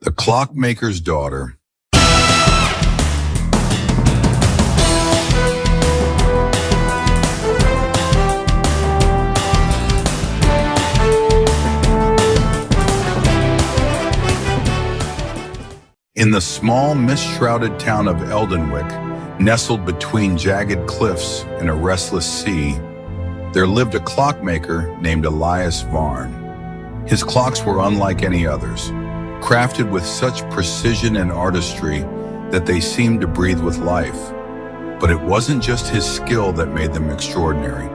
The Clockmaker's Daughter. In the small, mist-shrouded town of Eldenwick, nestled between jagged cliffs and a restless sea, there lived a clockmaker named Elias Varn. His clocks were unlike any others, crafted with such precision and artistry that they seemed to breathe with life. But it wasn't just his skill that made them extraordinary.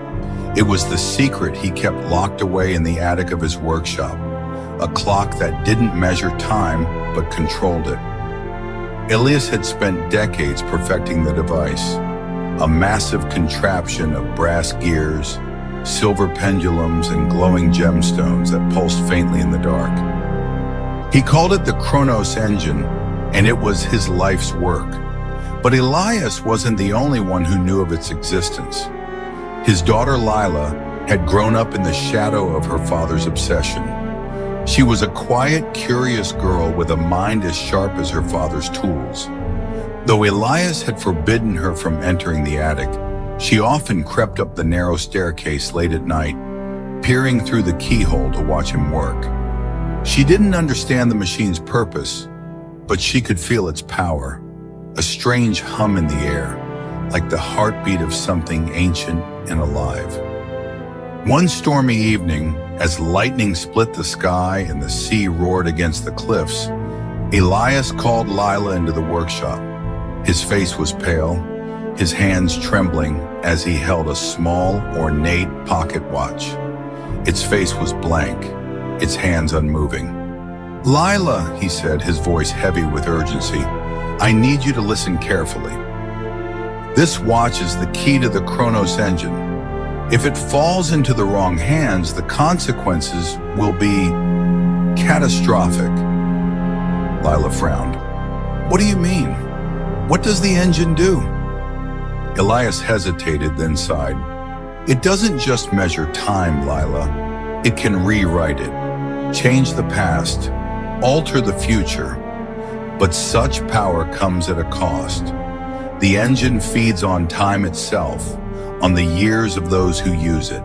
It was the secret he kept locked away in the attic of his workshop, a clock that didn't measure time but controlled it. Elias had spent decades perfecting the device, a massive contraption of brass gears, silver pendulums, and glowing gemstones that pulsed faintly in the dark. He called it the Chronos engine, and it was his life's work. But Elias wasn't the only one who knew of its existence. His daughter Lila had grown up in the shadow of her father's obsession. She was a quiet, curious girl with a mind as sharp as her father's tools. Though Elias had forbidden her from entering the attic, she often crept up the narrow staircase late at night, peering through the keyhole to watch him work. She didn't understand the machine's purpose, but she could feel its power, a strange hum in the air, like the heartbeat of something ancient and alive. One stormy evening, as lightning split the sky and the sea roared against the cliffs, Elias called Lila into the workshop. His face was pale, his hands trembling as he held a small, ornate pocket watch. Its face was blank, its hands unmoving. "Lila," he said, his voice heavy with urgency, "I need you to listen carefully. This watch is the key to the Chronos engine. If it falls into the wrong hands, the consequences will be catastrophic." Lila frowned. "What do you mean? What does the engine do?" Elias hesitated, then sighed. "It doesn't just measure time, Lila. It can rewrite it, change the past, alter the future. But such power comes at a cost. The engine feeds on time itself, on the years of those who use it."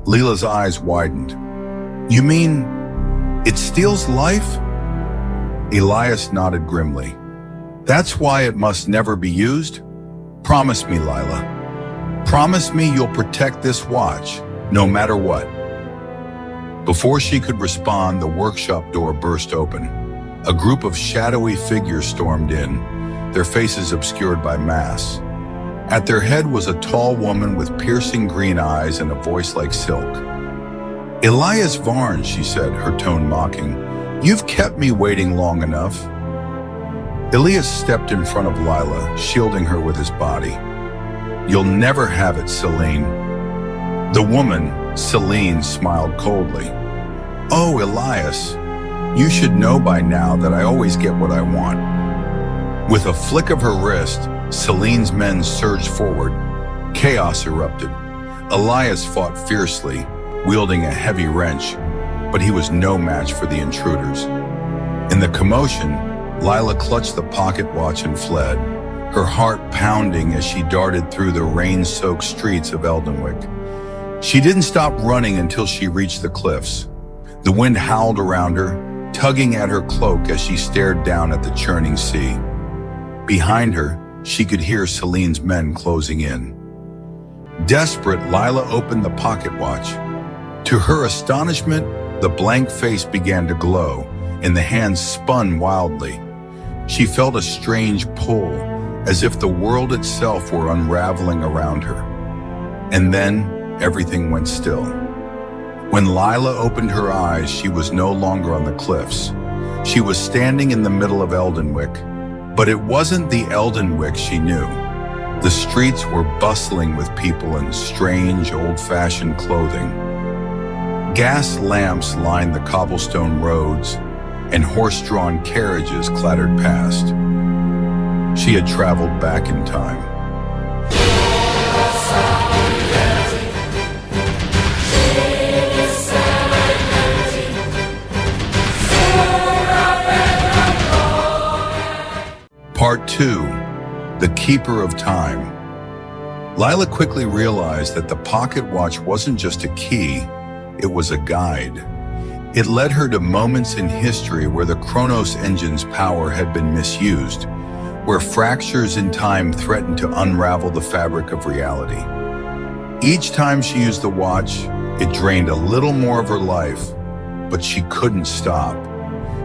Lila's eyes widened. "You mean it steals life?" Elias nodded grimly. "That's why it must never be used? Promise me, Lila. Promise me you'll protect this watch, no matter what." Before she could respond, the workshop door burst open. A group of shadowy figures stormed in, their faces obscured by masks. At their head was a tall woman with piercing green eyes and a voice like silk. "Elias Varn," she said, her tone mocking, "you've kept me waiting long enough." Elias stepped in front of Lila, shielding her with his body. "You'll never have it, Celine." The woman, Celine, smiled coldly. "Oh, Elias, you should know by now that I always get what I want." With a flick of her wrist, Celine's men surged forward. Chaos erupted. Elias fought fiercely, wielding a heavy wrench, but he was no match for the intruders. In the commotion, Lila clutched the pocket watch and fled, her heart pounding as she darted through the rain-soaked streets of Eldenwick. She didn't stop running until she reached the cliffs. The wind howled around her, tugging at her cloak as she stared down at the churning sea. Behind her, she could hear Celine's men closing in. Desperate, Lila opened the pocket watch. To her astonishment, the blank face began to glow, and the hands spun wildly. She felt a strange pull, as if the world itself were unraveling around her. And then, everything went still. When Lila opened her eyes, she was no longer on the cliffs. She was standing in the middle of Eldenwick, but it wasn't the Eldenwick she knew. The streets were bustling with people in strange, old-fashioned clothing. Gas lamps lined the cobblestone roads, and horse-drawn carriages clattered past. She had traveled back in time. Part 2. The Keeper of Time. Lila quickly realized that the pocket watch wasn't just a key, it was a guide. It led her to moments in history where the Chronos engine's power had been misused, where fractures in time threatened to unravel the fabric of reality. Each time she used the watch, it drained a little more of her life, but she couldn't stop.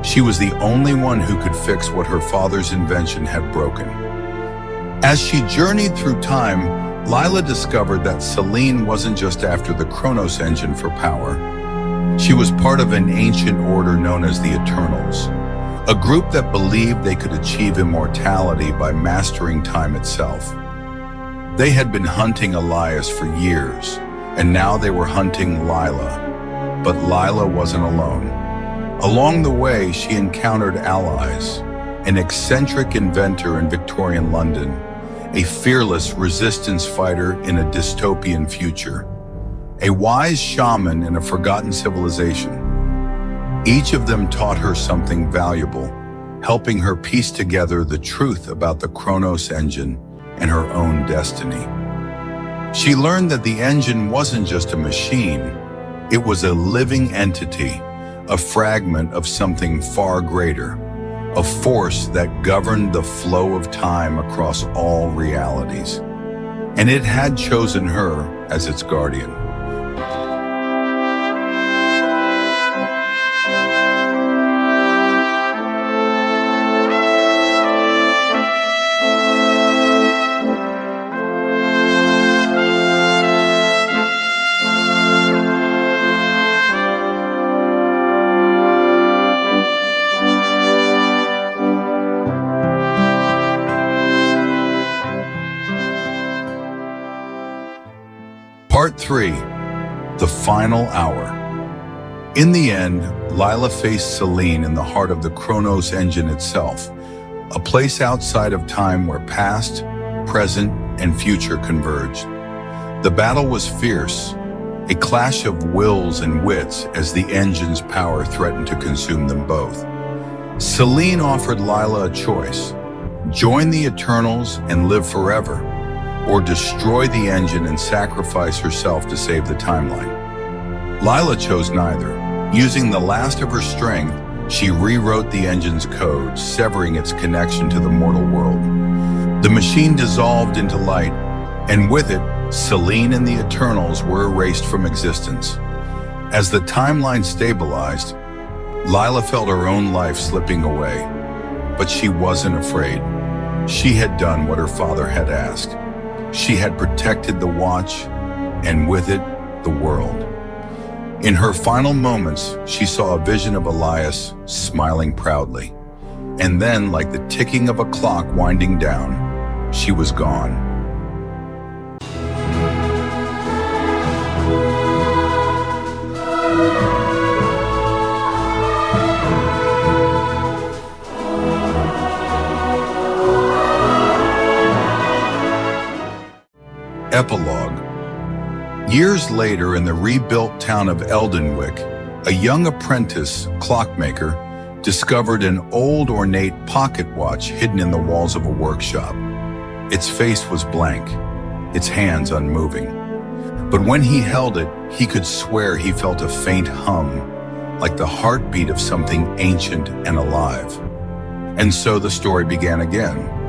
She was the only one who could fix what her father's invention had broken. As she journeyed through time, Lila discovered that Selene wasn't just after the Chronos engine for power. She was part of an ancient order known as the Eternals, a group that believed they could achieve immortality by mastering time itself. They had been hunting Elias for years, and now they were hunting Lila. But Lila wasn't alone. Along the way, she encountered allies, an eccentric inventor in Victorian London, a fearless resistance fighter in a dystopian future, a wise shaman in a forgotten civilization. Each of them taught her something valuable, helping her piece together the truth about the Chronos engine and her own destiny. She learned that the engine wasn't just a machine, it was a living entity, a fragment of something far greater, a force that governed the flow of time across all realities. And it had chosen her as its guardian. Part 3. The Final Hour. In the end, Lila faced Selene in the heart of the Chronos engine itself, a place outside of time where past, present, and future converged. The battle was fierce, a clash of wills and wits as the engine's power threatened to consume them both. Selene offered Lila a choice: join the Eternals and live forever, or destroy the engine and sacrifice herself to save the timeline. Lila chose neither. Using the last of her strength, she rewrote the engine's code, severing its connection to the mortal world. The machine dissolved into light, and with it, Selene and the Eternals were erased from existence. As the timeline stabilized, Lila felt her own life slipping away, but she wasn't afraid. She had done what her father had asked. She had protected the watch, and with it, the world. In her final moments, she saw a vision of Elias smiling proudly. And then, like the ticking of a clock winding down, she was gone. Epilogue. Years later, in the rebuilt town of Eldenwick, a young apprentice, Clockmaker, discovered an old ornate pocket watch hidden in the walls of a workshop. Its face was blank, its hands unmoving. But when he held it, he could swear he felt a faint hum, like the heartbeat of something ancient and alive. And so the story began again.